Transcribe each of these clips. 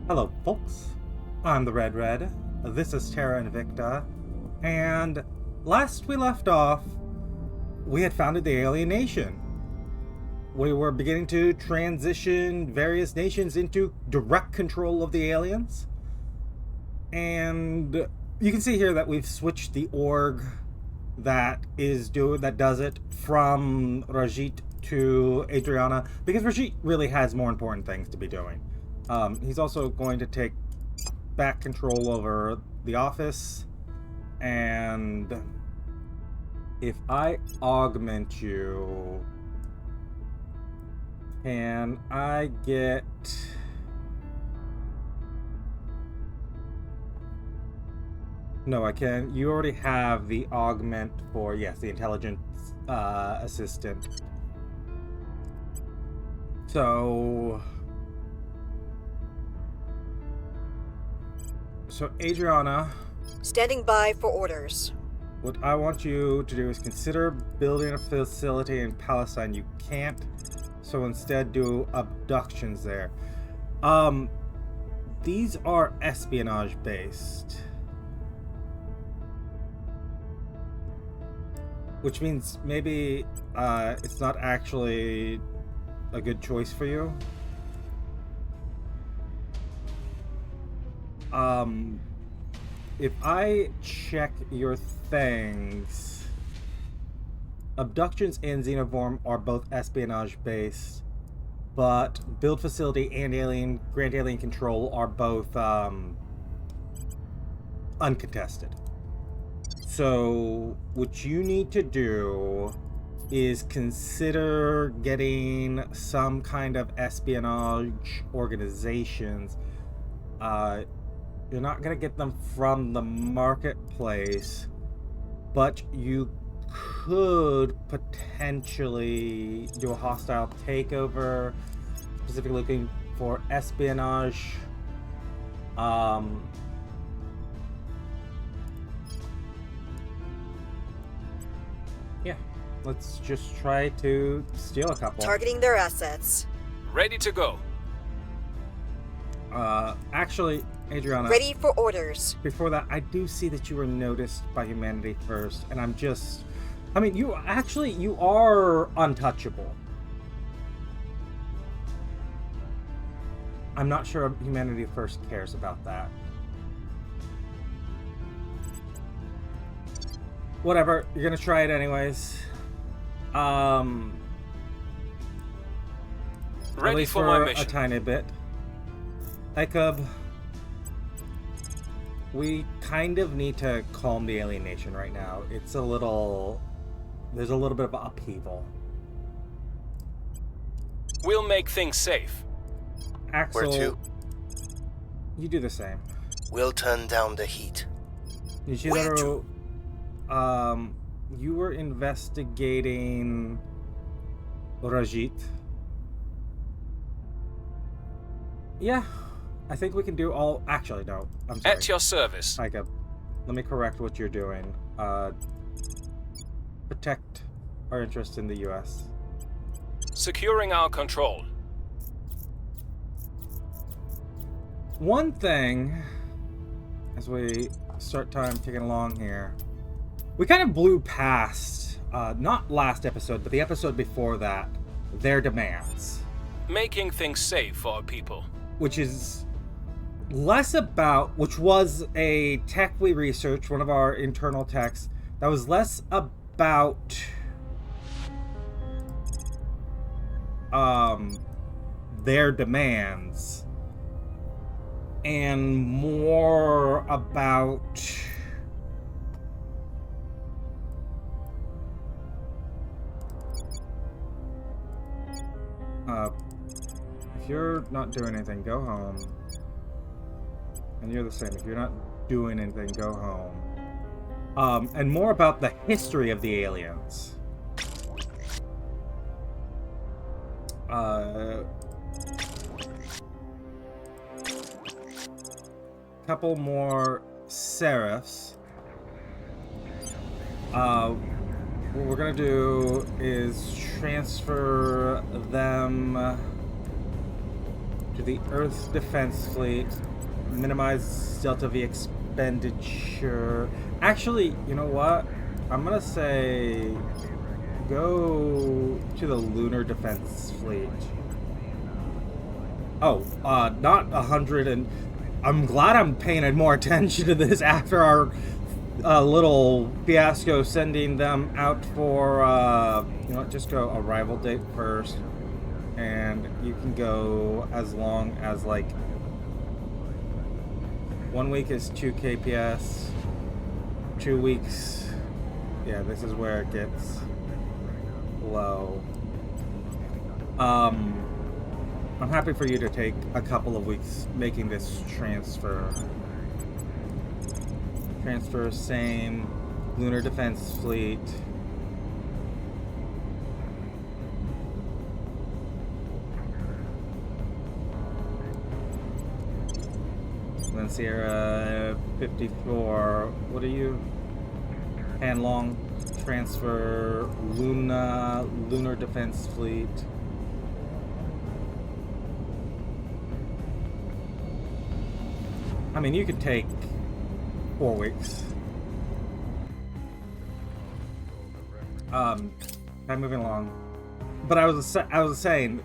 Hello, folks. I'm the Red. This is Terra Invicta, and last we left off, we had founded the alien nation. We were beginning to transition various nations into direct control of the aliens, and you can see here that we've switched the org that does it from Rajit to Adriana, because Rajit really has more important things to be doing. He's also going to take back control over the office, and if I augment you, can I get... No, I can. You already have the augment for, yes, the intelligence assistant. So Adriana, standing by for orders. what I want you to do is consider building a facility in Palestine. You can't, so instead do abductions there. These are espionage based, which means maybe it's not actually a good choice for you. If I check your things, abductions and xenoform are both espionage based, but build facility and grand alien control are both uncontested. So what you need to do is consider getting some kind of espionage organizations. You're not going to get them from the marketplace, but you could potentially do a hostile takeover, specifically looking for espionage. Yeah, let's just try to steal a couple. Targeting their assets. Ready to go. Actually, Adriana, Ready for orders. before that, I do see that you were noticed by Humanity First, and you are untouchable. I'm not sure Humanity First cares about that. Whatever, you're gonna try it anyways. At Ready least for my mission. a tiny bit. Hey, Cub. We kind of need to calm the alien nation right now. There's a little bit of upheaval. We'll make things safe. Axel, Where to? you do the same. We'll turn down the heat. Where Yujiro, you were investigating Rajit. Yeah, I think we can do all... Actually, no. I'm sorry. At your service. Let me correct what you're doing. Protect our interest in the U.S. Securing our control. One thing, as we start time ticking along here, we kind of blew past, not last episode, but the episode before that, their demands. Making things safe for our people. Which is which was a tech we researched, one of our internal techs, that was less about their demands and more about if you're not doing anything, go home. And you're the same. If you're not doing anything, go home. And more about the history of the aliens. Couple more serifs. What we're gonna do is transfer them to the Earth's defense fleet. Minimize Delta V expenditure. Actually, you know what? I'm gonna say go to the lunar defense fleet. Oh, not 100 and... I'm glad I'm paying more attention to this after our little fiasco sending them out for, you know what, just go arrival date first. And you can go as long as, like, 1 week is 2 KPS, 2 weeks, yeah, this is where it gets low. I'm happy for you to take a couple of weeks making this transfer. Transfer, same, lunar defense fleet. And then Sierra 54, what are you? Hanlong, transfer, lunar defense fleet. I mean, you could take 4 weeks. I'm moving along. But I was saying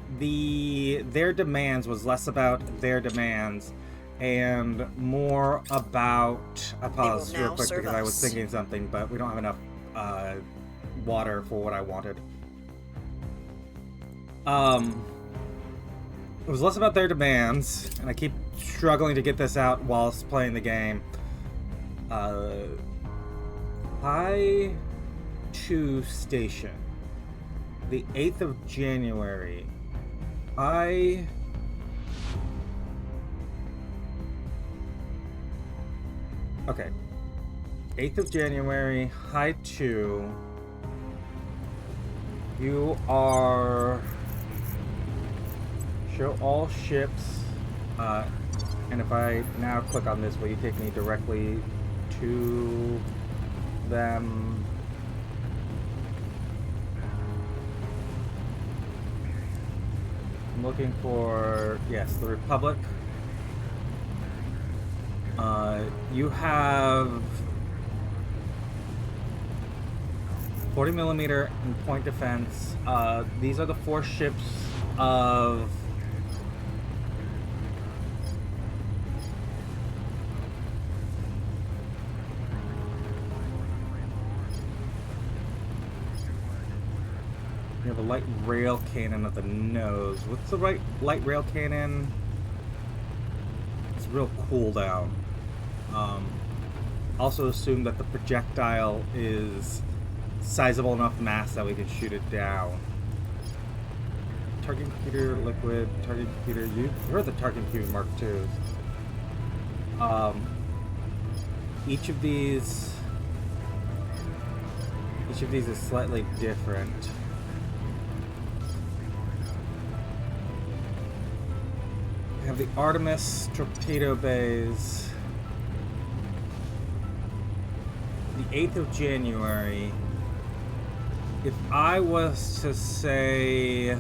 their demands was less about their demands and more about... I paused real quick because I was thinking something, but we don't have enough water for what I wanted. It was less about their demands, and I keep struggling to get this out whilst playing the game. High 2 station. The 8th of January. Okay. 8th of January, High 2. You are... Show all ships. And if I now click on this, will you take me directly to them? I'm looking for, yes, the Republic. You have 40mm and point defense. These are the 4 ships of... You have a light rail cannon at the nose. What's the light rail cannon? It's real cooldown. Also assume that the projectile is sizable enough mass that we can shoot it down. Target computer, liquid, target computer. You heard the target computer Mark II. Each of these is slightly different. We have the Artemis torpedo bays. The 8th of January. If I was to say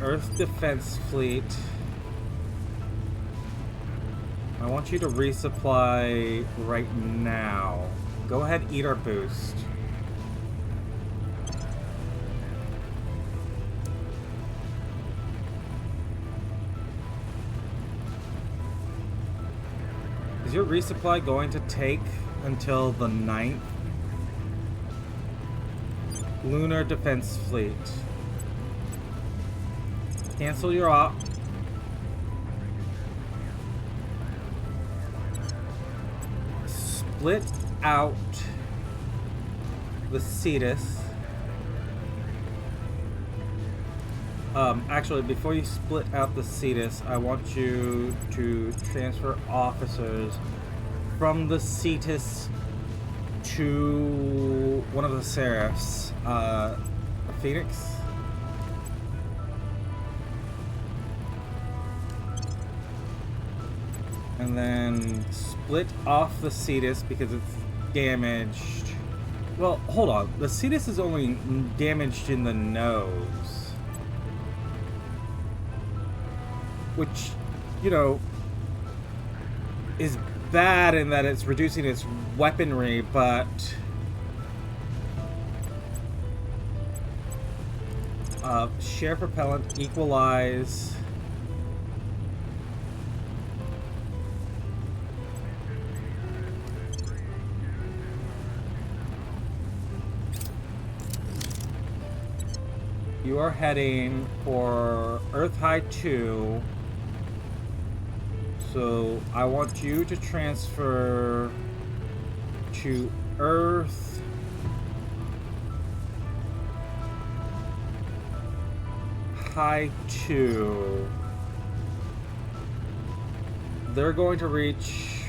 Earth Defense Fleet, I want you to resupply right now. Go ahead, eat our boost. Is your resupply going to take until the 9th? Lunar Defense Fleet. Cancel your op. Split out the Cetus. Actually, before you split out the Cetus, I want you to transfer officers from the Cetus to one of the Seraphs. Phoenix? And then split off the Cetus because it's damaged. Well, hold on. The Cetus is only damaged in the nose. which, you know, is bad in that it's reducing its weaponry, but share propellant, equalize. You are heading for Earth High 2. So I want you to transfer to Earth High 2. They're going to reach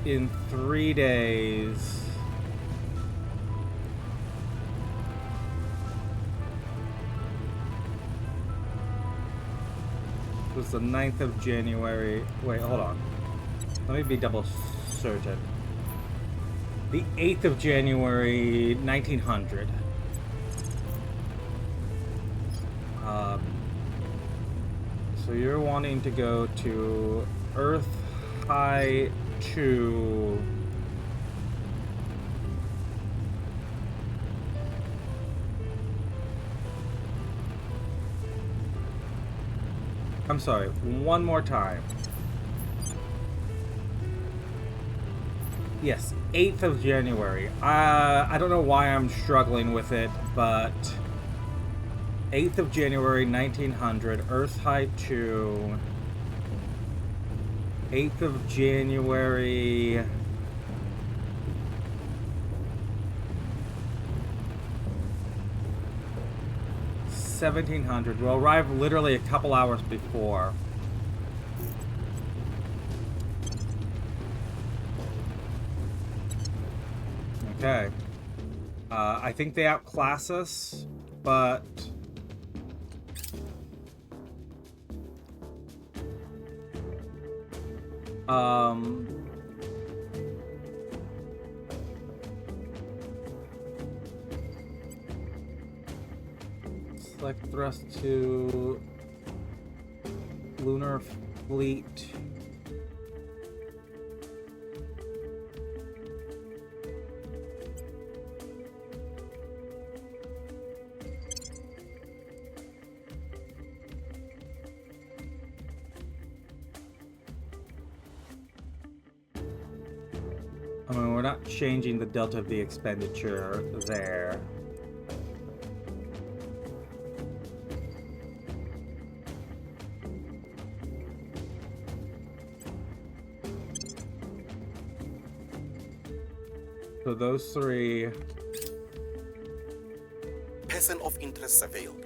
in 3 days. It was the 9th of January. Wait, hold on. Let me be double certain. The 8th of January, 1900. So you're wanting to go to Earth High 2. I'm sorry, one more time. Yes, 8th of January. I don't know why I'm struggling with it, but 8th of January, 1900, Earth High 2. 8th of January... $1,700. We'll arrive literally a couple hours before. Okay. I think they outclass us, but... Select thrust to Lunar Fleet. I mean, we're not changing the delta of the expenditure there. So those three. Person of interest surveilled.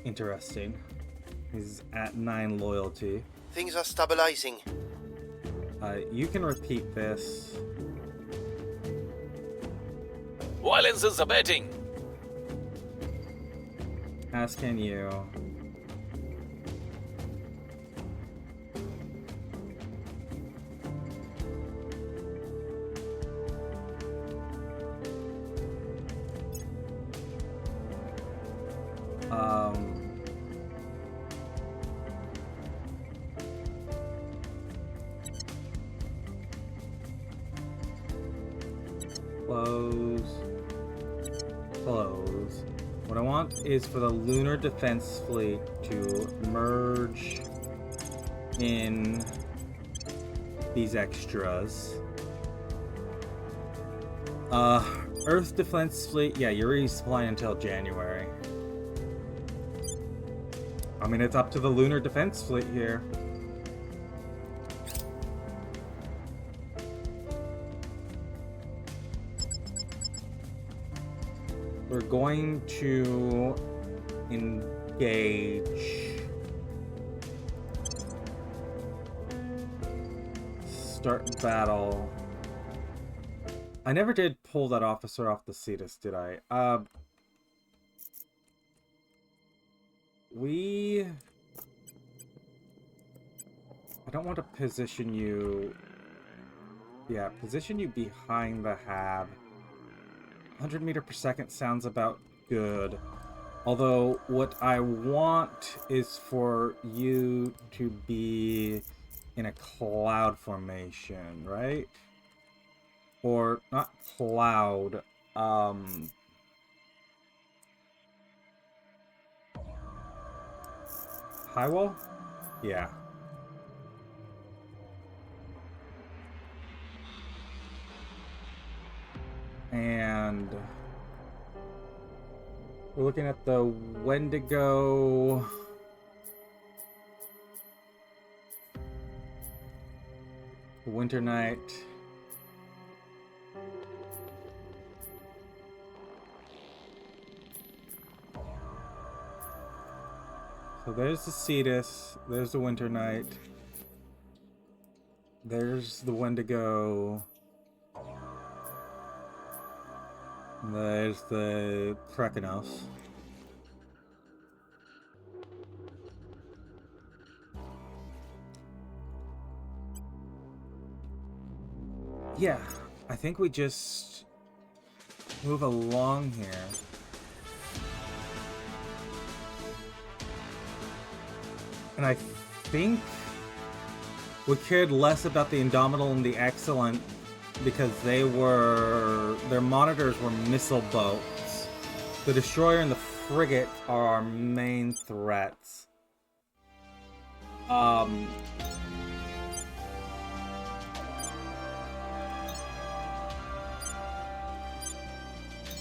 Interesting. He's at 9 loyalty. Things are stabilizing. You can repeat this. Violence is abating. As can you. Close. What I want is for the Lunar Defense Fleet to merge in these extras. Earth Defense Fleet, yeah, you're resupplying until January. I mean, it's up to the Lunar Defense Fleet here. We're going to engage. Start battle. I never did pull that officer off the Cetus, did I? I don't want to position you... Yeah, position you behind the hab. 100 meter per second sounds about good. Although, what I want is for you to be in a cloud formation, right? Or, not cloud, high wall? Yeah. And we're looking at the Wendigo. Winter Night. So there's the Cetus, there's the Winter Night, there's the Wendigo, there's the Prekinos. Yeah, I think we just move along here. And I think we cared less about the Indomitable and the Excellent because their monitors were missile boats. The Destroyer and the Frigate are our main threats.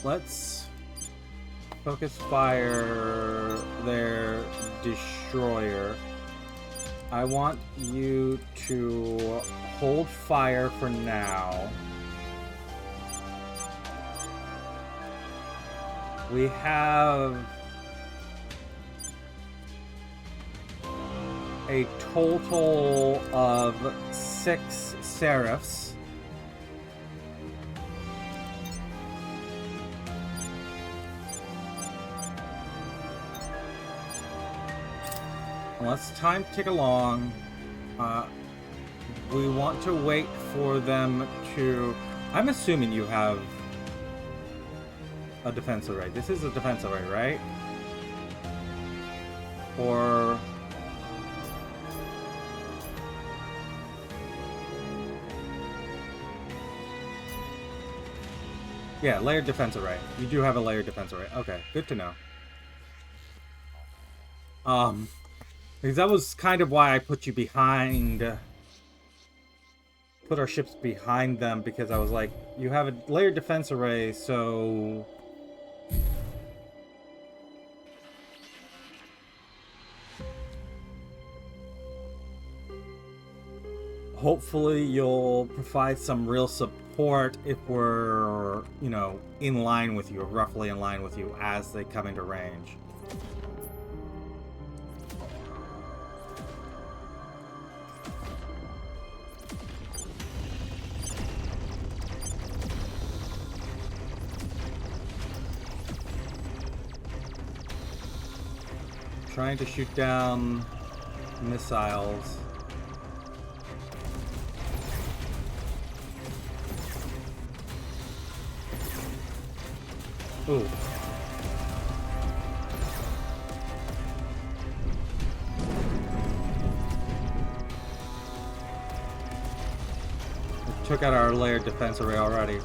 Let's focus fire their Destroyer. I want you to hold fire for now. We have a total of 6 Seraphs. Let's time tick along. We want to wait for them to... I'm assuming you have a defense array. This is a defense array, right? Or... yeah, layered defense array. You do have a layered defense array. Okay, good to know. Because that was kind of why I put you behind... put our ships behind them, because I was like, you have a layered defense array, so... hopefully you'll provide some real support if we're, you know, in line with you, or roughly in line with you as they come into range. Trying to shoot down missiles. Ooh. We took out our layered defense array already.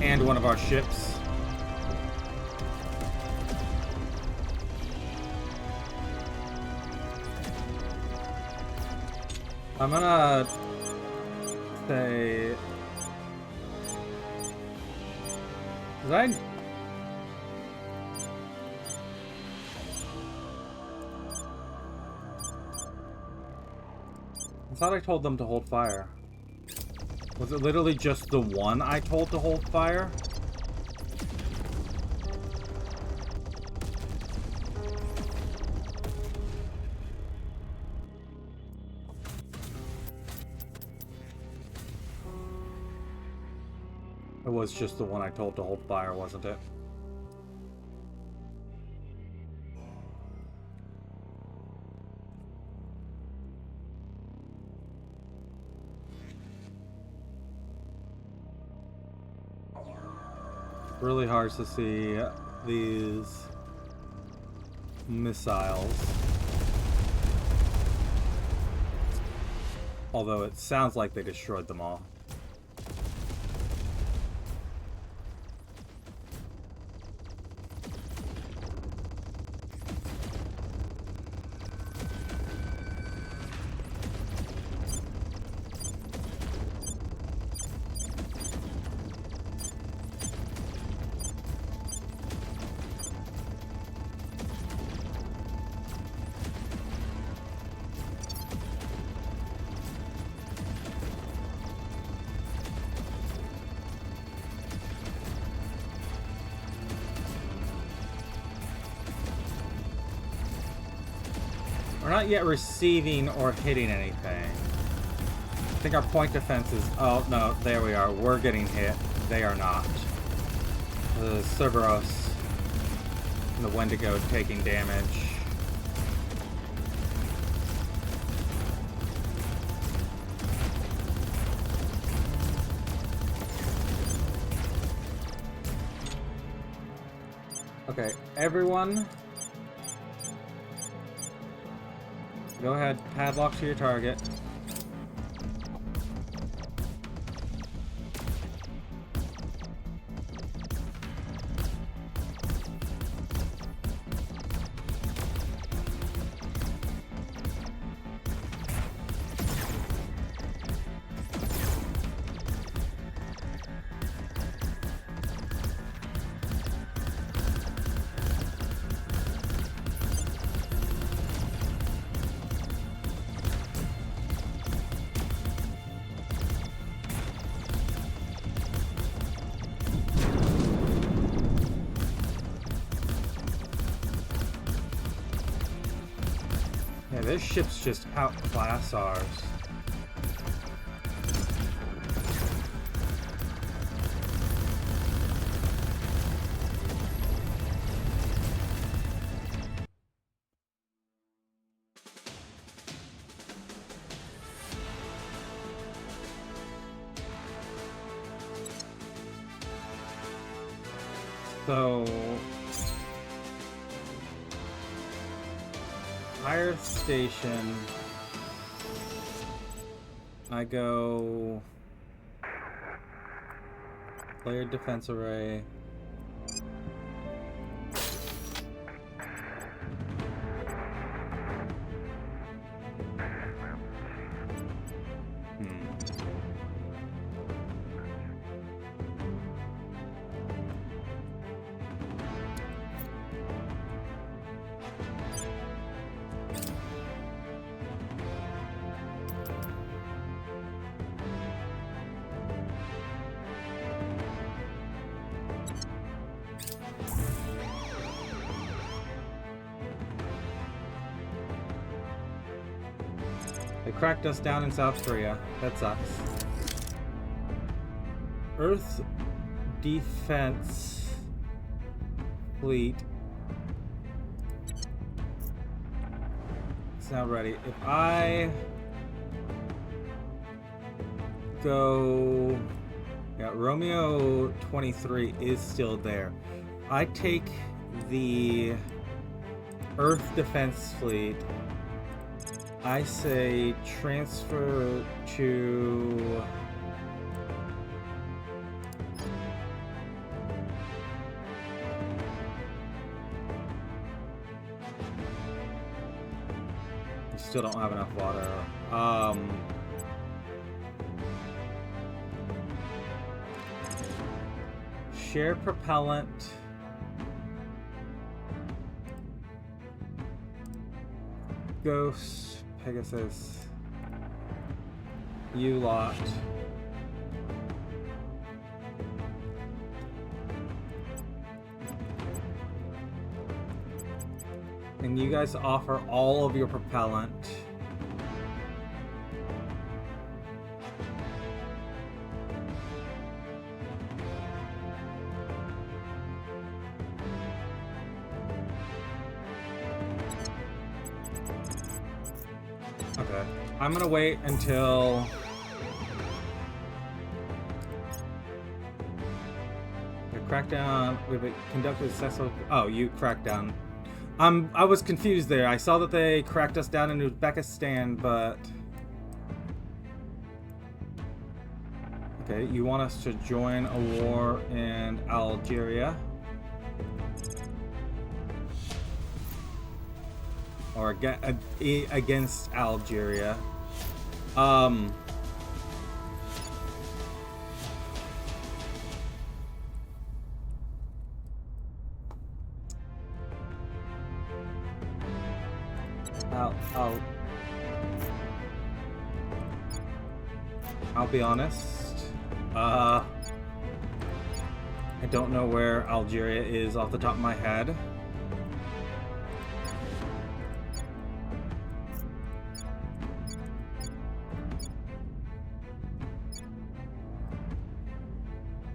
And one of our ships. I'm gonna say... I thought I told them to hold fire. Was it literally just the one I told to hold fire? It was just the one I told to hold fire, wasn't it? Really hard to see these missiles. Although it sounds like they destroyed them all. We're not yet receiving or hitting anything. I think our point defense is... Oh, no, there we are. We're getting hit. They are not. The Cerberus and the Wendigo taking damage. Okay, everyone... Go ahead, padlock to your target. Yeah, this ship's just outclass ours. So... Fire station. I go... Layered defense array. They cracked us down in South Korea. That sucks. Earth defense fleet. It's now ready. If I go... Yeah, Romeo 23 is still there. I take the Earth defense fleet. I say transfer to... I still don't have enough water. Share propellant. Ghost. Pegasus, U-Lot, and you guys offer all of your propellant. Okay, I'm gonna wait until the Crackdown. Wait, conducted successful. Oh, you cracked down. I was confused there. I saw that they cracked us down in Uzbekistan, but okay, you want us to join a war in Algeria or against Algeria? I'll be honest. I don't know where Algeria is off the top of my head.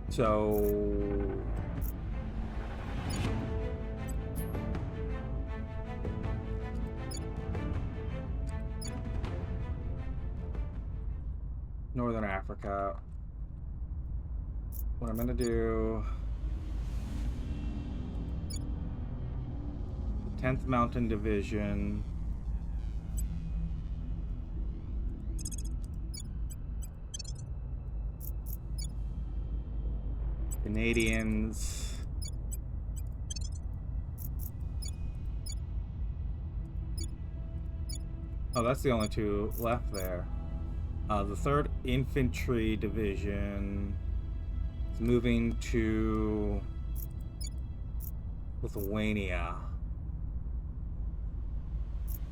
So Northern Africa. What I'm gonna do, the 10th Mountain Division. Canadians. Oh, that's the only two left there. The 3rd Infantry Division is moving to Lithuania.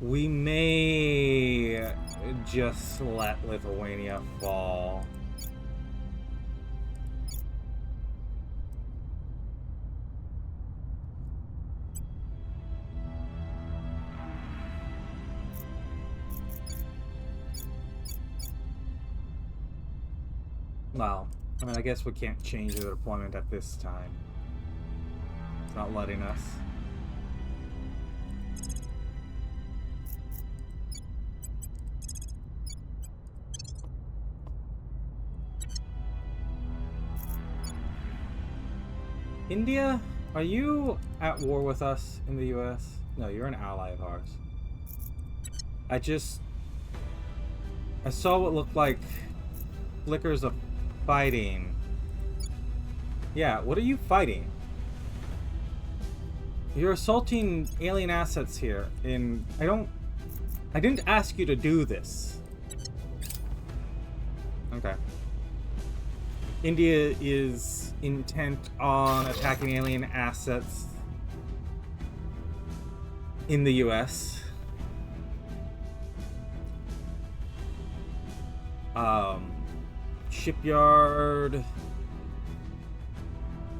We may just let Lithuania fall. Well, I mean, I guess we can't change the deployment at this time. It's not letting us. India, are you at war with us in the US? No, you're an ally of ours. I saw what looked like flickers of fighting. Yeah, what are you fighting? You're assaulting alien assets here, and I didn't ask you to do this. Okay. India is intent on attacking alien assets in the US. Shipyard,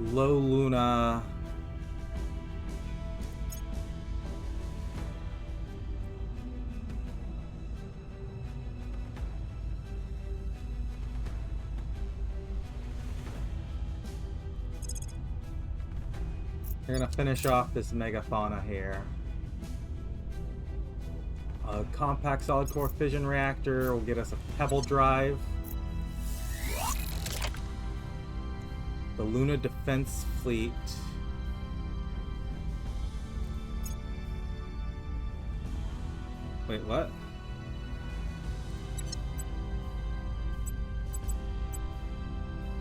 Low Luna, we're gonna finish off this megafauna here. A compact solid core fission reactor will get us a pebble drive. The Luna Defense Fleet. Wait, what?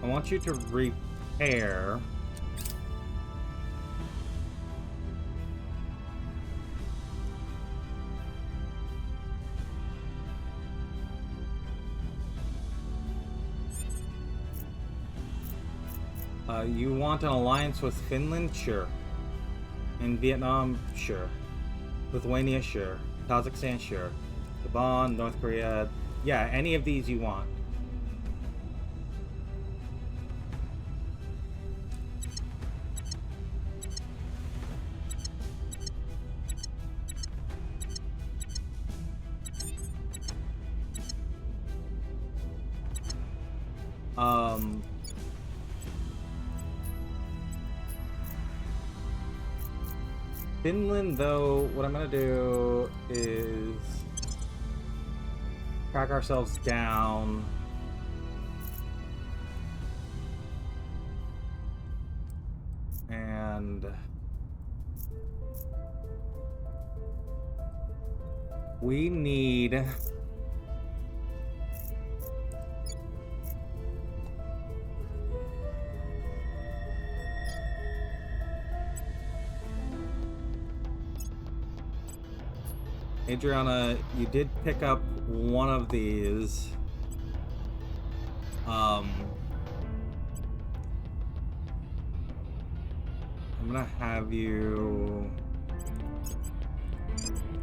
I want you to repair. You want an alliance with Finland? Sure. In Vietnam? Sure. Lithuania? Sure. Kazakhstan? Sure. Gabon? North Korea? Yeah, any of these you want. Finland, though, what I'm gonna do is crack ourselves down. And we need Adriana, you did pick up one of these. I'm gonna have you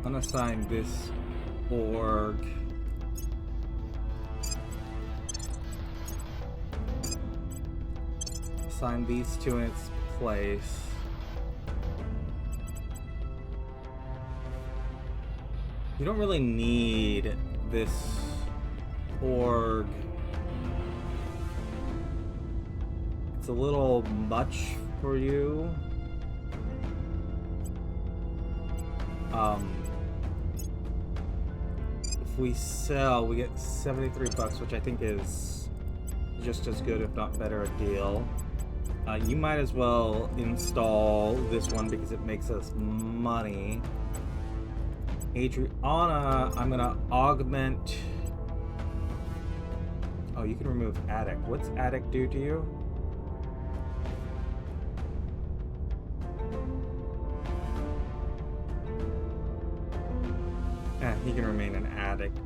unassign this org. Assign these two in its place. You don't really need this org. It's a little much for you. If we sell, we get 73 bucks, which I think is just as good, if not better, a deal. You might as well install this one because it makes us money. Adriana, I'm gonna augment. Oh, you can remove attic. What's attic do to you? He can remain an addict.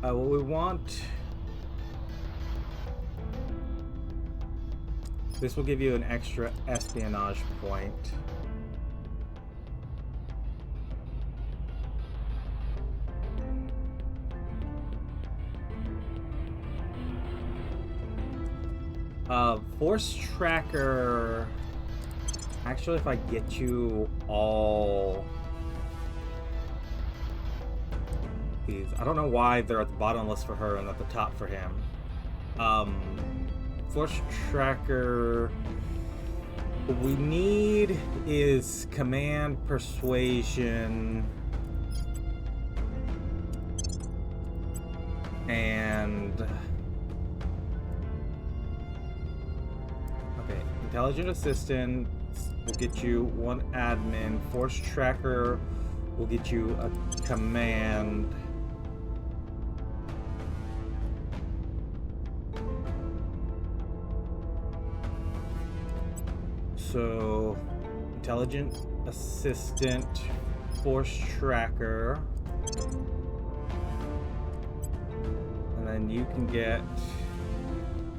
What we want... This will give you an extra espionage point. Force tracker... Actually, if I get you all... these, I don't know why they're at the bottom list for her and at the top for him. Force tracker... What we need is command, persuasion, and... Okay, intelligent assistant will get you one admin. Force tracker will get you a command. So, intelligent assistant, force tracker, and then you can get,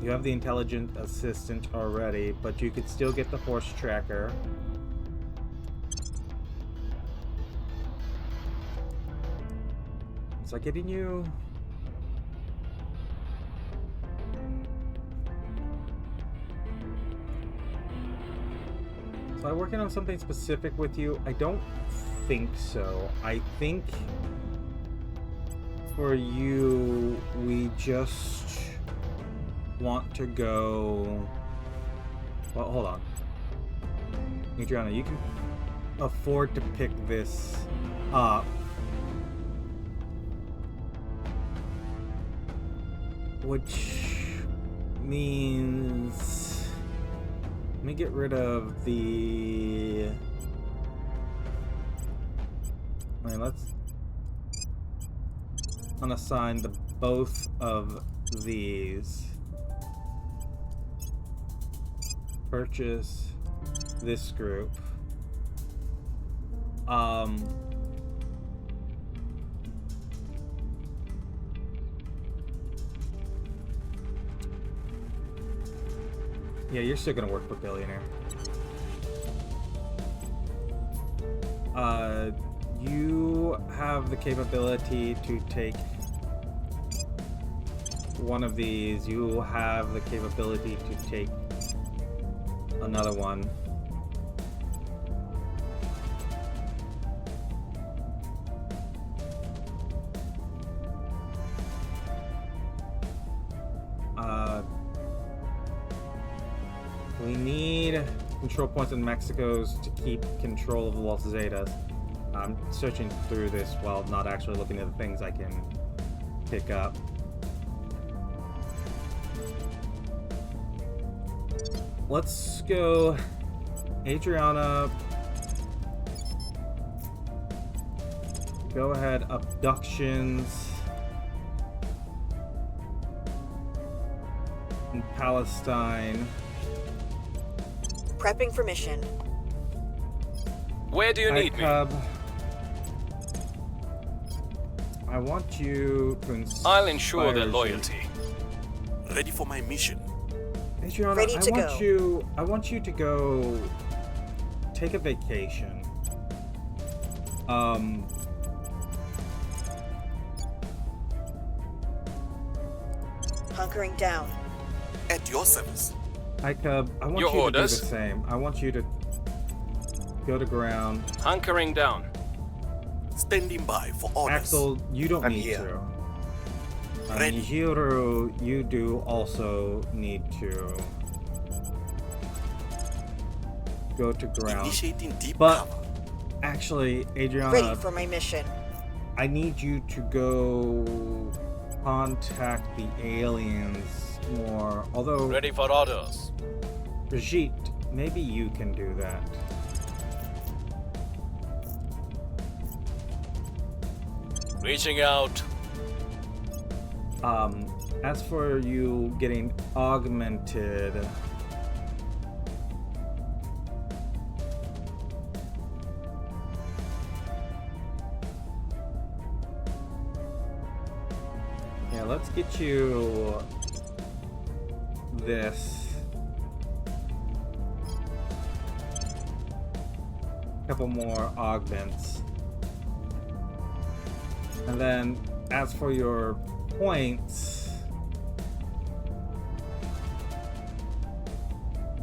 you have the intelligent assistant already, but you could still get the force tracker. Is that getting you? Am I working on something specific with you? I don't think so. I think for you, we just want to go... Well, hold on. Adriana, you can afford to pick this up. Which means... Let me get rid of the... I mean, let's unassign the both of these. Purchase this group. Yeah, you're still gonna work for Billionaire. You have the capability to take one of these. You have the capability to take another one. We need control points in Mexico's to keep control of the Los Zetas. I'm searching through this while not actually looking at the things I can pick up. Let's go Adriana, go ahead, abductions in Palestine. Prepping for mission. Where do you need me? Cub, I want you to inspire I'll ensure their G. loyalty. Ready for my mission. Adriana, Ready to go. I want you to go take a vacation. Hunkering down. At your service. Cub, I want Your you orders? to do the same. I want you to go to ground. Hunkering down. Standing by for orders. Axel, you don't I'm need here. to. Ready. Nijiro, you do also need to go to ground. Initiating deep But cover. actually, Adriana, Ready for my mission. I need you to go contact the aliens more. Although, Ready for orders. Brigitte, maybe you can do that. Reaching out. As for you getting augmented, yeah, let's get you this. Couple more augments. And then as for your points,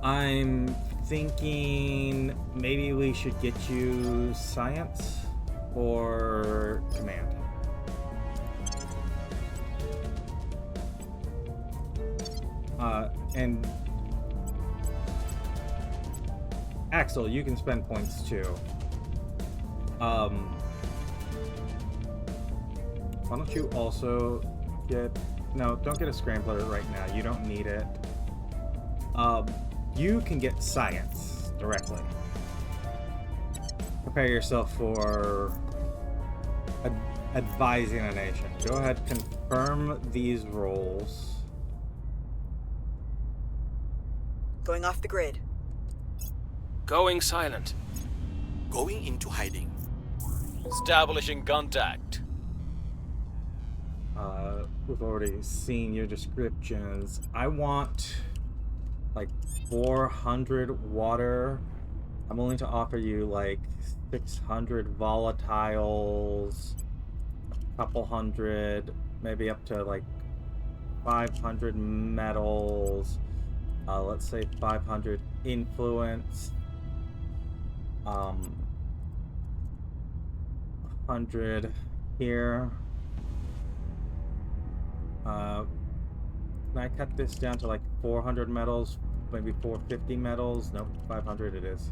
I'm thinking maybe we should get you science or command. And Axel, you can spend points too. Why don't you also get... No, don't get a scrambler right now. You don't need it. You can get science directly. Prepare yourself for advising a nation. Go ahead, confirm these roles. Going off the grid. Going silent. Going into hiding. Establishing contact. We've already seen your descriptions. I want like 400 water. I'm willing to offer you like 600 volatiles, a couple hundred, maybe up to like 500 metals. Let's say 500 influence. 100 here. Can I cut this down to like 400 metals? Maybe 450 metals? Nope, 500 it is.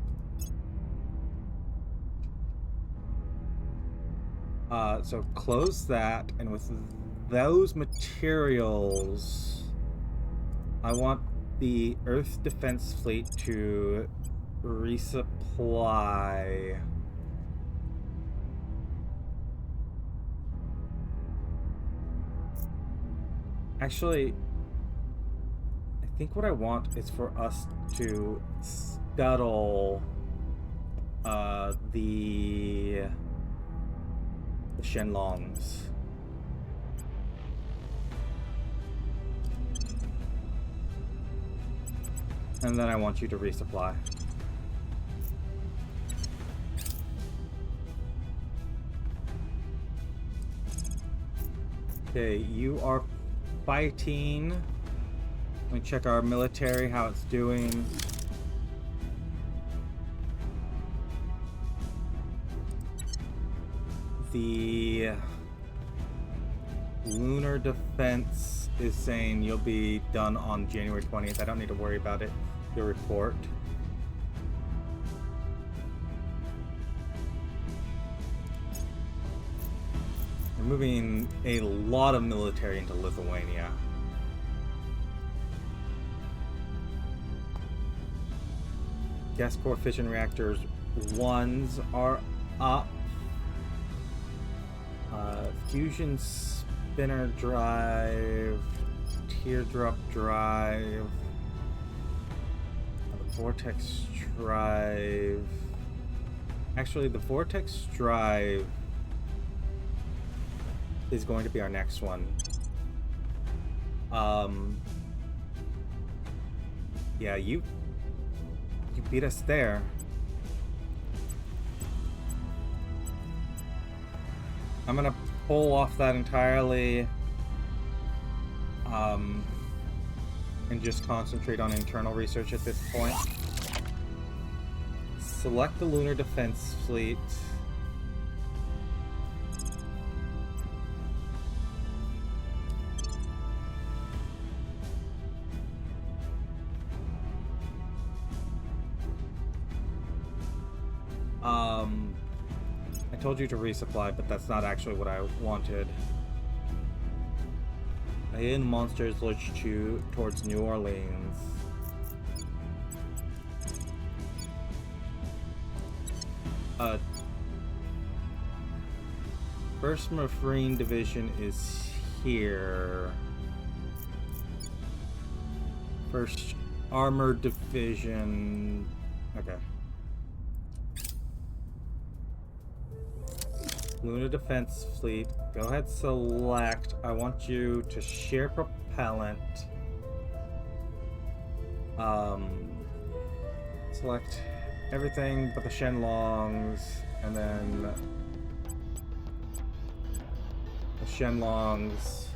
So close that, and with those materials, I want the Earth Defense Fleet to resupply. Actually, I think what I want is for us to scuttle the Shenlongs. And then I want you to resupply. Okay, you are fighting. Let me check our military, how it's doing. The lunar defense is saying you'll be done on January 20th. I don't need to worry about it. Your report. We're moving a lot of military into Lithuania. Gas core fission reactors 1s are up. Fusion spinner drive, teardrop drive, the vortex drive. Actually, the vortex drive is going to be our next one. Yeah, you beat us there. I'm gonna pull off that entirely, and just concentrate on internal research at this point. Select the Lunar Defense Fleet. I told you to resupply, but that's not actually what I wanted. Alien monsters lurch towards New Orleans. First Marine Division is here. First Armored Division. Okay. Lunar Defense Fleet. Go ahead, select. I want you to share propellant. Select everything but the Shenlongs, and then the Shenlongs.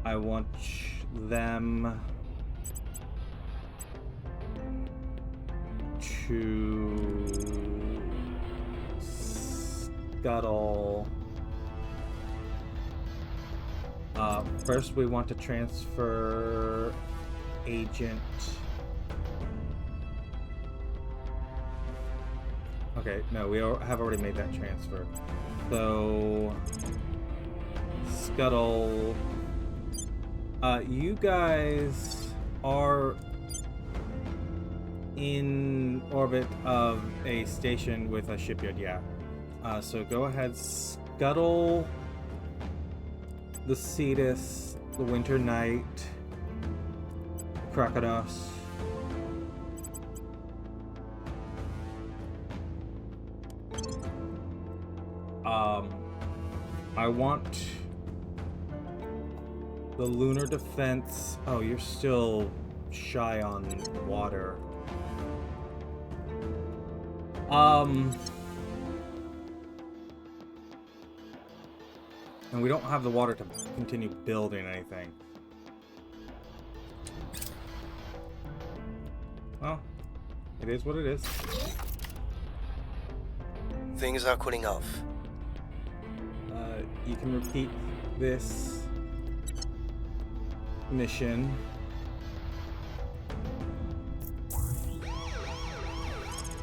I want them to scuttle. First, we want to transfer agent. Okay, no, we have already made that transfer. So, scuttle. You guys are in orbit of a station with a shipyard, yeah. So go ahead, scuttle the Cetus, the Winter Knight, Krakonos. I want the Lunar Defense. Oh, you're still shy on water. And we don't have the water to continue building anything. Well, it is what it is. Things are cooling off. You can repeat this mission.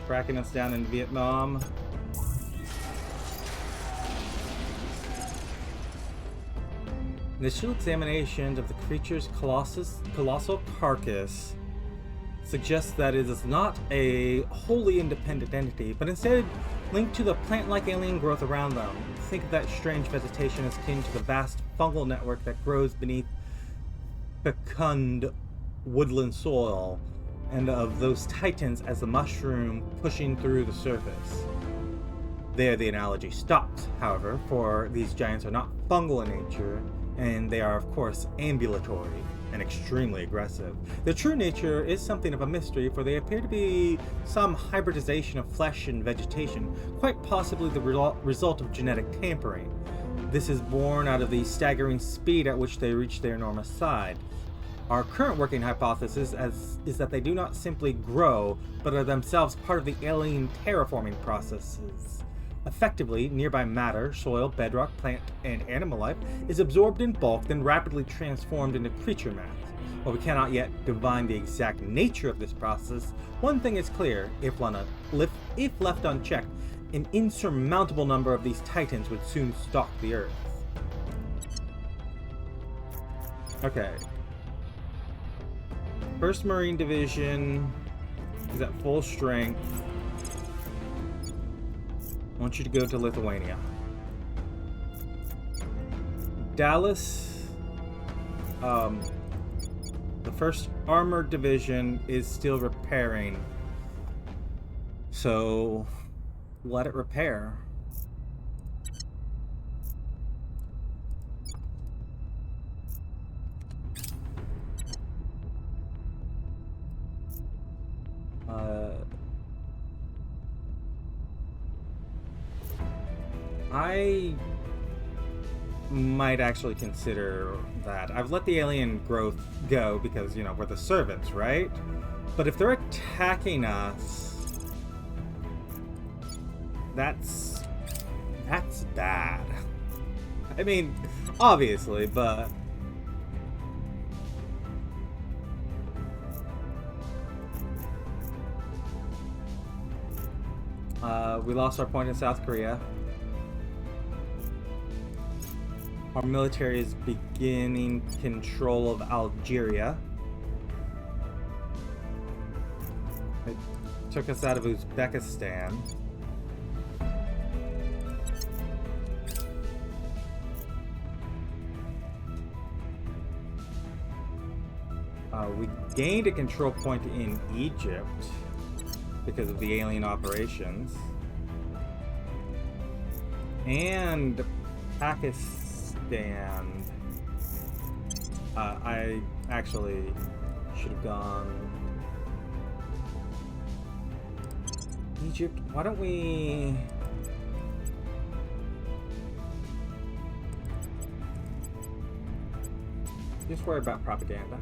Tracking us down in Vietnam. Initial examination of the creature's colossal carcass suggests that it is not a wholly independent entity, but instead linked to the plant-like alien growth around them. Think of that strange vegetation as akin to the vast fungal network that grows beneath fecund woodland soil, and of those titans as the mushroom pushing through the surface. There the analogy stops, however, for these giants are not fungal in nature, and they are of course ambulatory and extremely aggressive. Their true nature is something of a mystery, for they appear to be some hybridization of flesh and vegetation, quite possibly the result of genetic tampering. This is born out of the staggering speed at which they reach their enormous size. Our current working hypothesis is that they do not simply grow, but are themselves part of the alien terraforming processes. Effectively, nearby matter, soil, bedrock, plant, and animal life is absorbed in bulk, then rapidly transformed into creature mass. While we cannot yet divine the exact nature of this process, one thing is clear: if left unchecked, an insurmountable number of these titans would soon stalk the Earth. Okay. First Marine Division is at full strength. I want you to go to Lithuania. Dallas, the first Armored Division is still repairing. So let it repair. I might actually consider that. I've let the alien growth go because, you know, we're the servants, right? But if they're attacking us, that's bad. I mean, obviously, but we lost our point in South Korea. Our military is beginning control of Algeria. It took us out of Uzbekistan. We gained a control point in Egypt because of the alien operations. And Pakistan. I actually should have gone Egypt. Why don't we just worry about propaganda?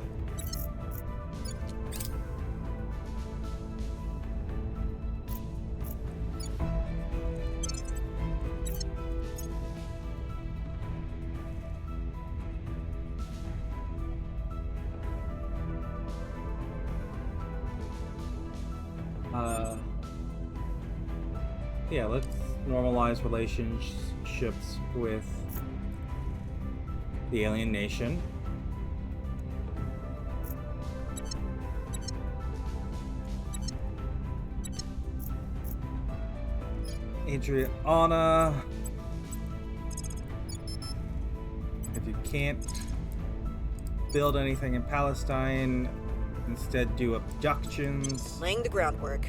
Yeah, let's normalize relationships with the alien nation. Adriana, if you can't build anything in Palestine, instead do abductions. Laying the groundwork.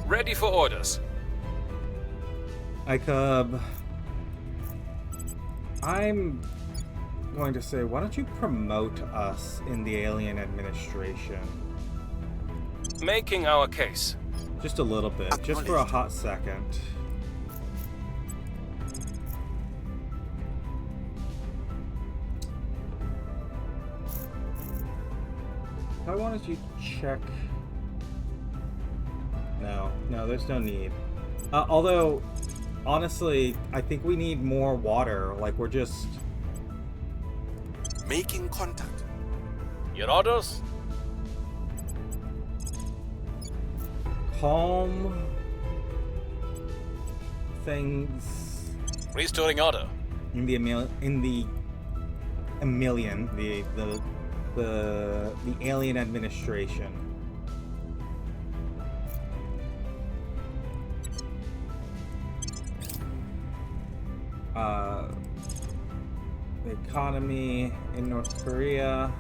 Ready for orders. ICUB. I'm going to say, why don't you promote us in the alien administration? Making our case. Just a little bit, just for a hot second. I wanted you to check. No, there's no need. Although, honestly, I think we need more water. Like, we're just... Making contact. Your orders? Calm things Restoring order. in the Emilian, the alien administration. The economy in North Korea.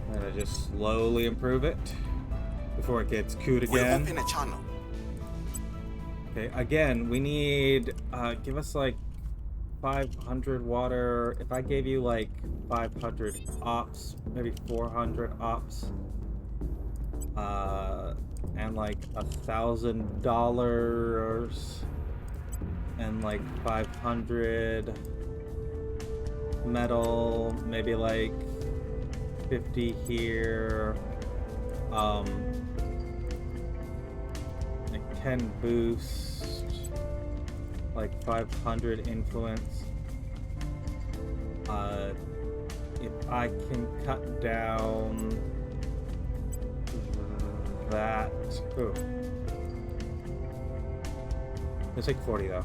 I'm gonna just slowly improve it before it gets cooed We'll again. open a channel. Okay, again, we need, give us like 500 water. If I gave you like 500 ops, maybe 400 ops, and like $1,000 and like 500 metal, maybe like 50 here, like 10 boost, like 500 influence. If I can cut down that, ooh, let's take 40 though.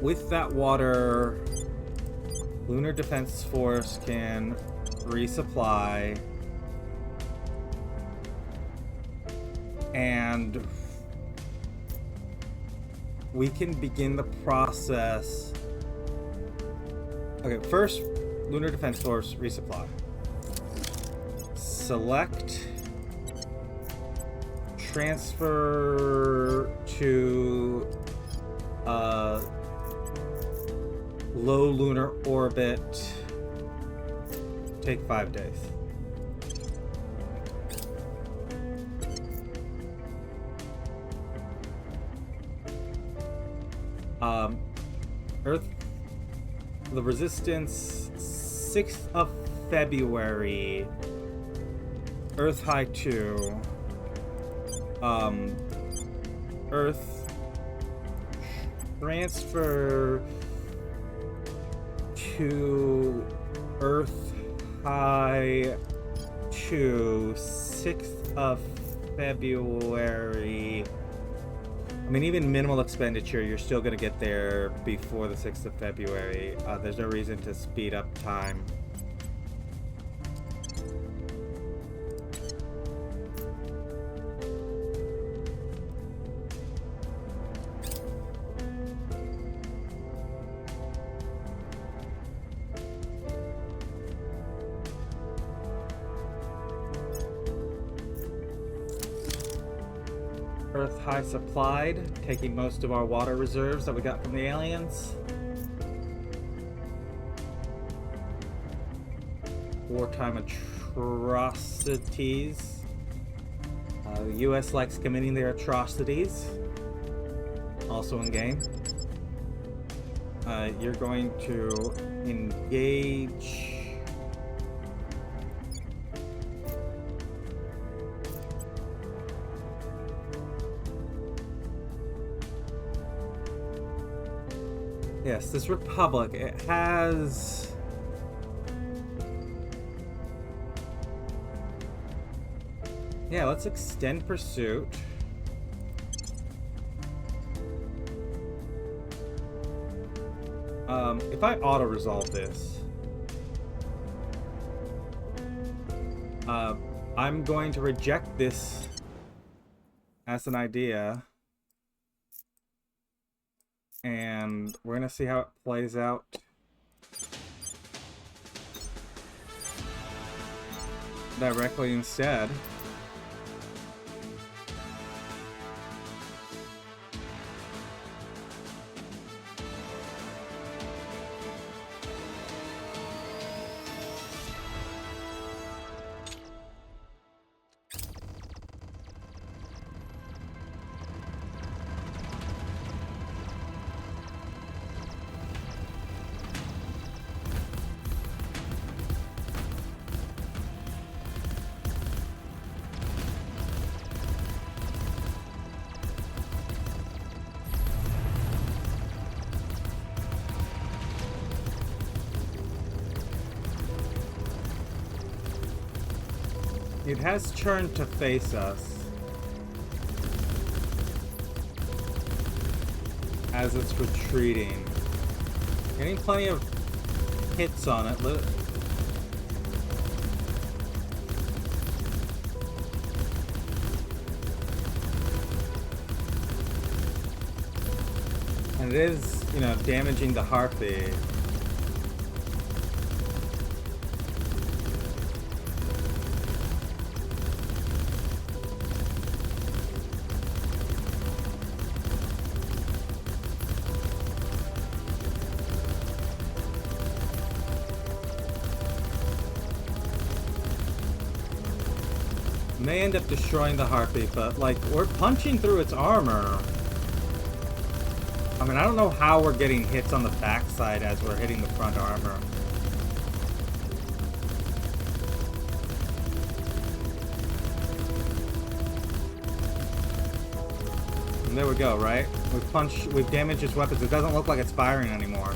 With that water, Lunar Defense Force can resupply, and we can begin the process. Okay, first, Lunar Defense Force resupply. Select, transfer to low lunar orbit, take 5 days. Earth, the resistance, 6th of February, Earth High 2, Earth transfer to Earth High 2, 6th of February. I mean, even minimal expenditure, you're still going to get there before the 6th of February. There's no reason to speed up time. Earth High supplied, taking most of our water reserves that we got from the aliens. Wartime atrocities. The US likes committing their atrocities. Also in game. You're going to engage. Yes, this republic, it has... Yeah, let's extend pursuit. If I auto-resolve this... I'm going to reject this as an idea. And we're gonna see how it plays out. Directly instead. It has turned to face us as it's retreating. Getting plenty of hits on it. And it is, you know, damaging the Harpy. May end up destroying the Harpy, but like, we're punching through its armor. I mean, I don't know how we're getting hits on the backside as we're hitting the front armor. And there we go, right? We've damaged its weapons. It doesn't look like it's firing anymore.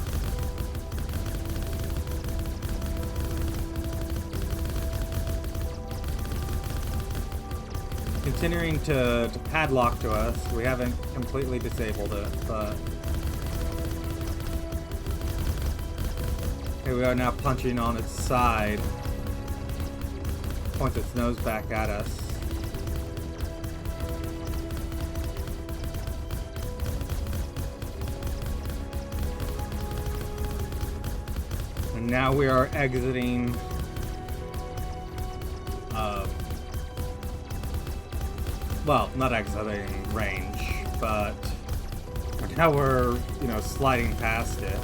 Continuing to padlock to us. We haven't completely disabled it, but Here we are now punching on its side. Points its nose back at us. And now we are exiting well, not exiting range, but now we're, you know, sliding past it.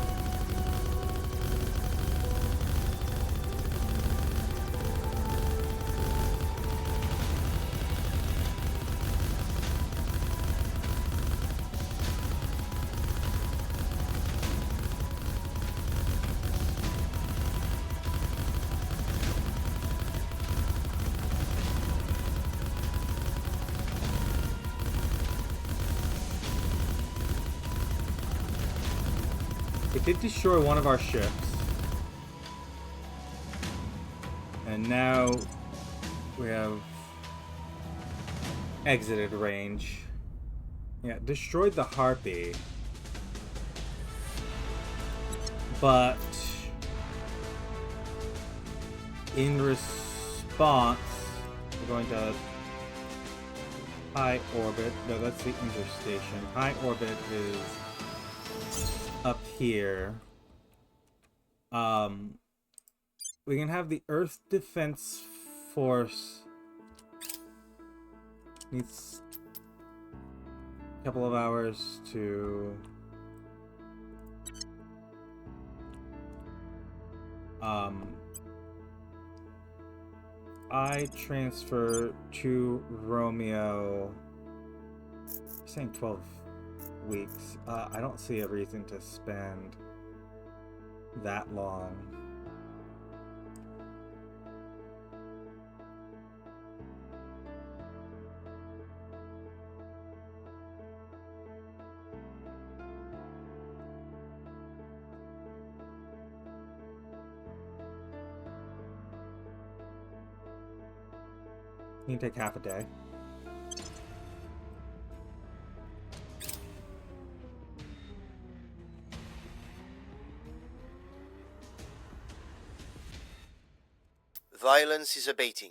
It did destroy one of our ships. And now we have exited range. Yeah, destroyed the Harpy. But in response, we're going to high orbit. No, that's the interstation. High orbit is up here. We can have the Earth Defense Force. Needs a couple of hours to I transfer to Romeo. I'm saying 12 weeks. I don't see a reason to spend that long. You can take half a day. Violence is abating.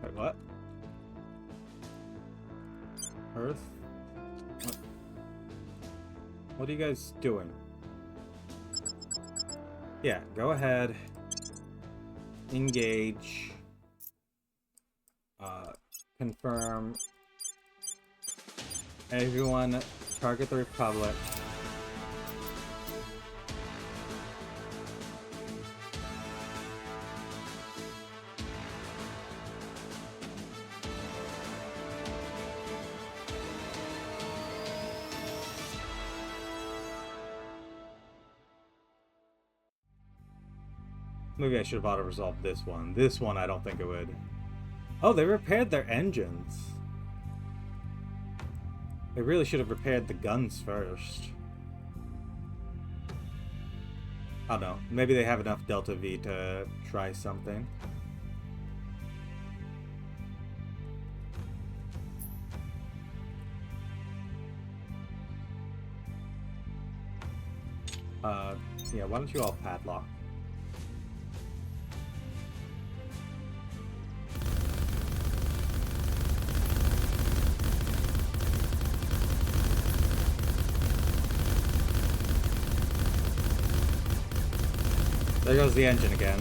Wait, what? Earth? What are you guys doing? Yeah, go ahead. Engage. Confirm. Everyone, target the Republic. Maybe I should have auto-resolved this one. This one, I don't think it would. Oh, they repaired their engines. They really should have repaired the guns first. I don't know. Maybe they have enough Delta V to try something. Yeah, why don't you all padlock? There goes the engine again.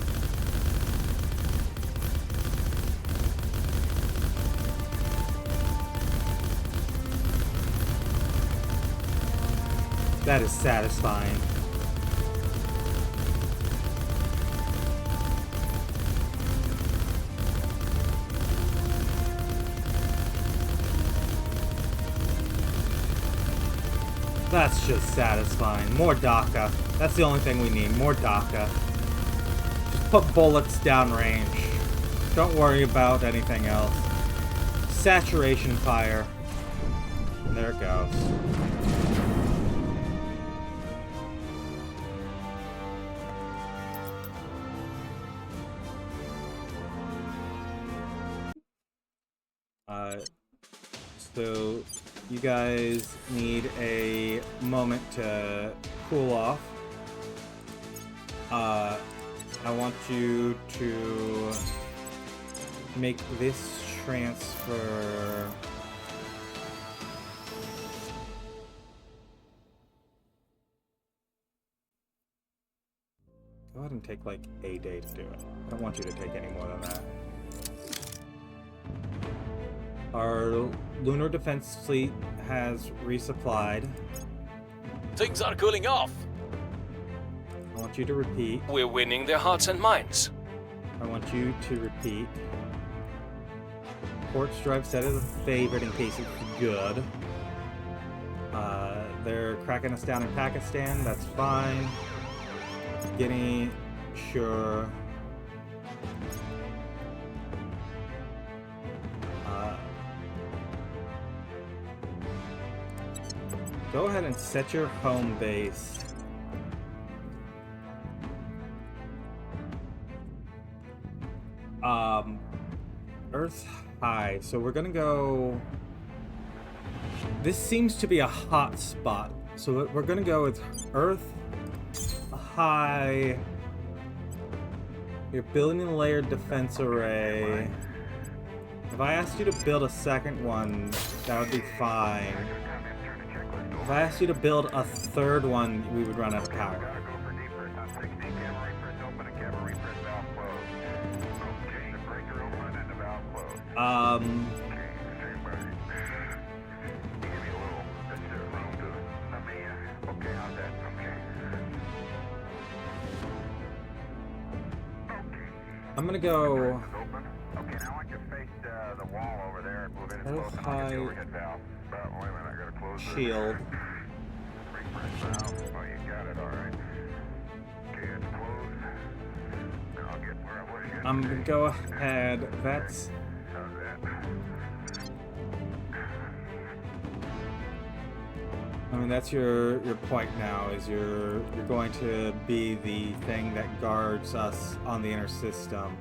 That is satisfying. That's just satisfying. More DACA. That's the only thing we need. More DACA. Just put bullets downrange. Don't worry about anything else. Saturation fire. And there it goes. So you guys need a moment to cool off. I want you to make this transfer. Go ahead and take like a day to do it. I don't want you to take any more than that. Our lunar defense fleet has resupplied. Things are cooling off. I want you to repeat. We're winning their hearts and minds. I want you to repeat. Ports drive set as a favorite in case it's good. They're cracking us down in Pakistan. That's fine. Guinea, sure. Go ahead and set your home base. Earth high. So we're gonna go. This seems to be a hot spot. So we're gonna go with Earth high. You're building a layered defense array. If I asked you to build a second one, that would be fine. If I asked you to build a third one, we would run out of power. I'm gonna go. Okay, now I can face the wall over there and move in as Earth close high as I get the overhead valve. But wait a minute, I gotta close this. Shield. Brake press valve. Oh, you got it, alright. Okay, it's closed. Now I'll get where I was getting. I'm gonna go ahead. That's. How's that? I mean, that's your point now. Is you're going to be the thing that guards us on the inner system.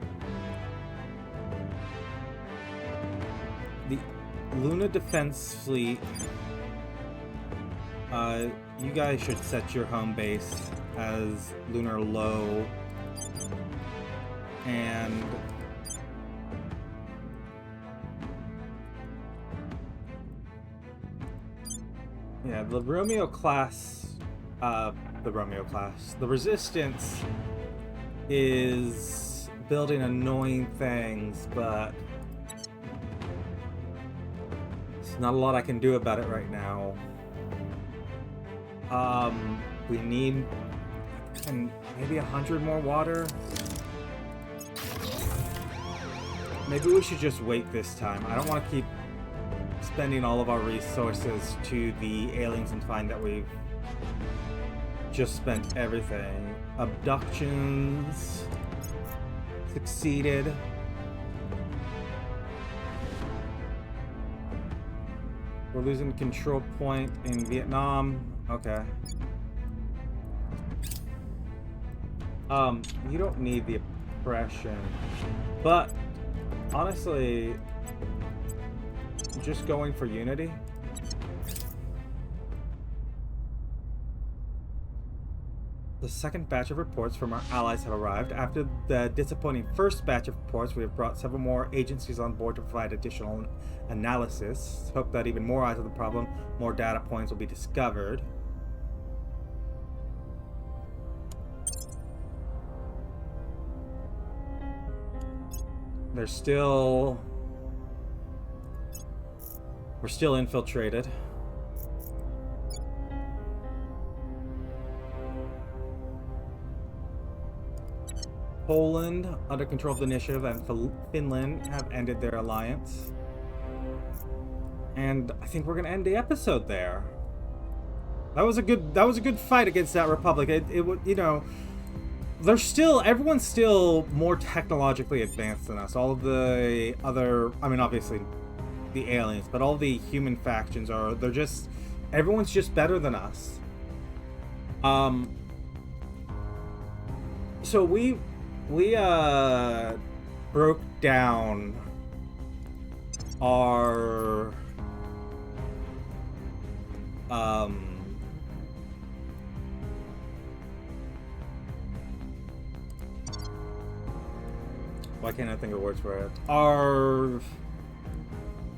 The Luna Defense Fleet. You guys should set your home base as Lunar Low. And yeah, the Resistance is building annoying things, but there's not a lot I can do about it right now. We need maybe 100 more water. Maybe we should just wait this time. I don't want to keep spending all of our resources to the aliens and find that we've just spent everything. Abductions succeeded. We're losing control point in Vietnam. Okay. You don't need the oppression, but honestly, just going for unity. The second batch of reports from our allies have arrived. After the disappointing first batch of reports, we have brought several more agencies on board to provide additional analysis. Hope that even more eyes on the problem, more data points will be discovered. We're still infiltrated. Poland, under control of the initiative, and Finland have ended their alliance. And I think we're gonna end the episode there. That was a good fight against that republic. It would, you know, everyone's still more technologically advanced than us. All of the other, I mean, obviously the aliens, but all the human factions everyone's just better than us. So we broke down our Why can't I think of words for it? Our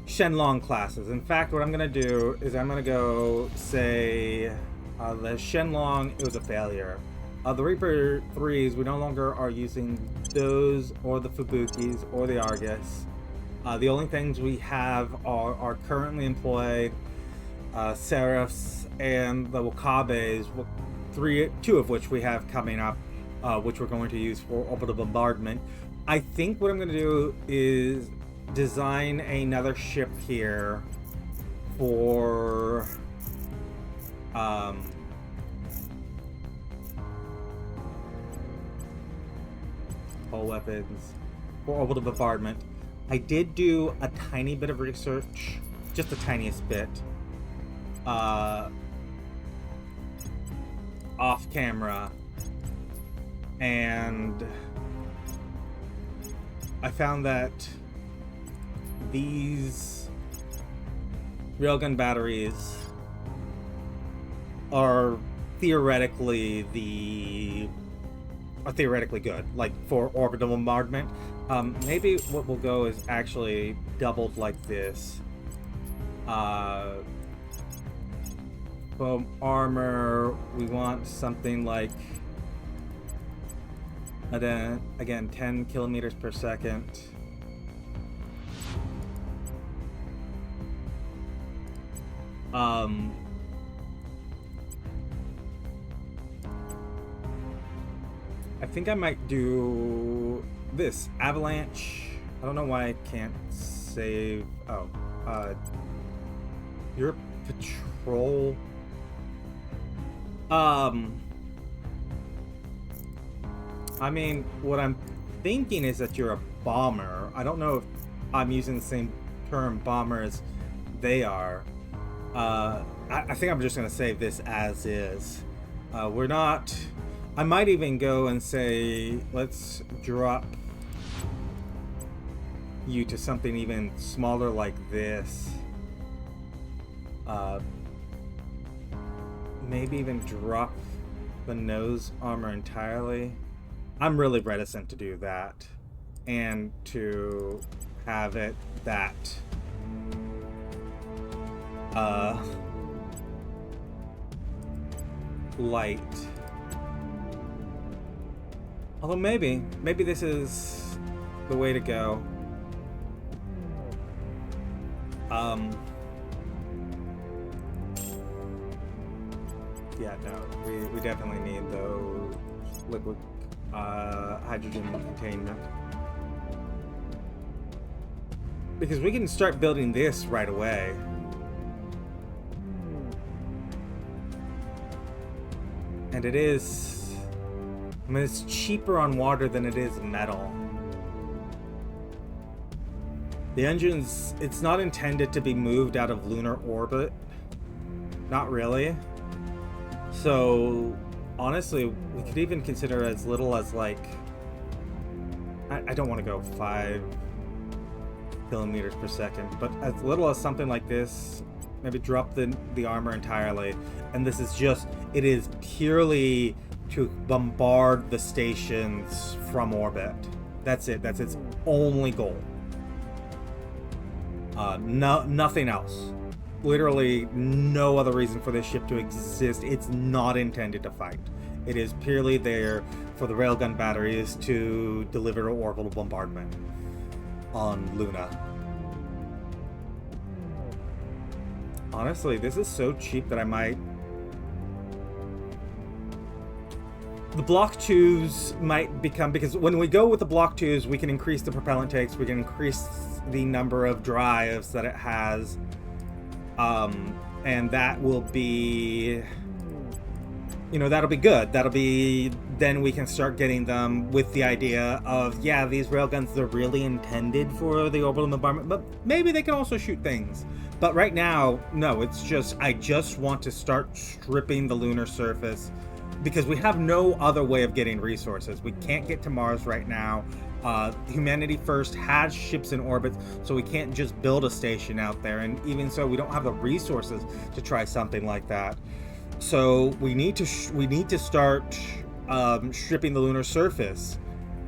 Shenlong classes. In fact, what I'm gonna do is I'm gonna go say the Shenlong, it was a failure. The Reaper 3s, we no longer are using those or the Fubukis or the Argus. The only things we have are currently employed Seraphs and the Wakabes, two of which we have coming up, which we're going to use for orbital bombardment. I think what I'm going to do is design another ship here for all weapons for orbital bombardment. I did do a tiny bit of research, just the tiniest bit, off camera, and I found that these railgun batteries are theoretically good, like for orbital bombardment. Maybe what we'll go is actually doubled like this. Foam armor, we want something like, again, 10 kilometers per second. I think I might do this Avalanche. I don't know why I can't save. Your patrol. I mean, what I'm thinking is that you're a bomber. I don't know if I'm using the same term bomber as they are. I think I'm just gonna save this as is. We're not. I might even go and say, let's drop you to something even smaller like this. Maybe even drop the nose armor entirely. I'm really reticent to do that, and to have it that light. Although maybe this is the way to go. Yeah, no, we definitely need those liquid hydrogen containment, because we can start building this right away. And it is, I mean, it's cheaper on water than it is metal. The engine's, it's not intended to be moved out of lunar orbit. Not really. So, honestly, we could even consider as little as like, I don't want to go 5 kilometers per second, but as little as something like this, maybe drop the armor entirely. And this is just, it is purely to bombard the stations from orbit. That's it. That's its only goal. Nothing else. Literally no other reason for this ship to exist. It's not intended to fight. It is purely there for the railgun batteries to deliver orbital bombardment on Luna. Honestly, this is so cheap that I might... The Block 2s might become... Because when we go with the Block 2s, we can increase the propellant tanks, we can increase the number of drives that it has. And that will be... You know, that'll be good. That'll be... Then we can start getting them with the idea of, yeah, these railguns, they're really intended for the orbital bombardment, but maybe they can also shoot things. But right now, no, it's just, I just want to start stripping the lunar surface, because we have no other way of getting resources. We can't get to Mars right now. Humanity First has ships in orbit, so we can't just build a station out there, and even so, we don't have the resources to try something like that. So we need to start stripping the lunar surface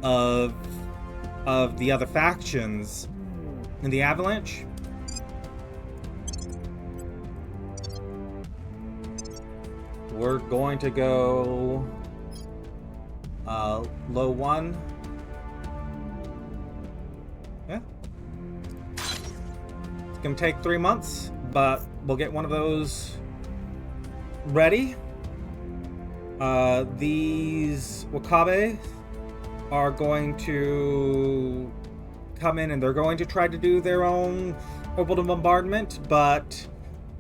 of the other factions in the Avalanche. We're going to go low 1. Yeah. It's gonna take 3 months, but we'll get one of those ready. These Wakabe are going to come in and they're going to try to do their own orbital bombardment, but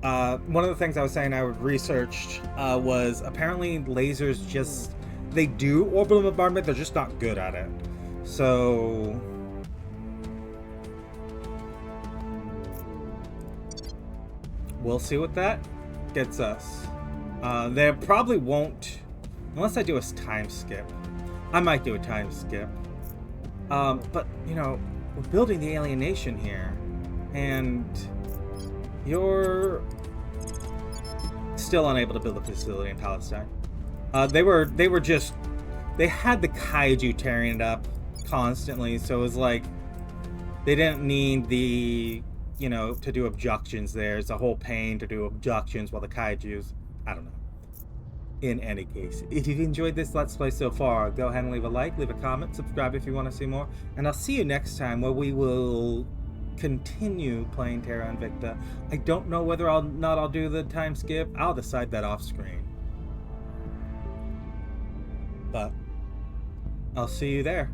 one of the things I was saying I would researched was apparently lasers they do orbital bombardment, they're just not good at it. So we'll see what that gets us. They probably won't, unless I do a time skip. I might do a time skip. But, you know, we're building the alienation here, and you're still unable to build a facility in Palestine. They had the kaiju tearing it up constantly, so it was like they didn't need the, you know, to do abductions there. It's a whole pain to do abductions while the kaijus, I don't know. In any case, if you've enjoyed this Let's Play so far, go ahead and leave a like, leave a comment, subscribe if you want to see more, and I'll see you next time where we will continue playing Terra Invicta. I don't know whether I'll do the time skip. I'll decide that off screen. But I'll see you there.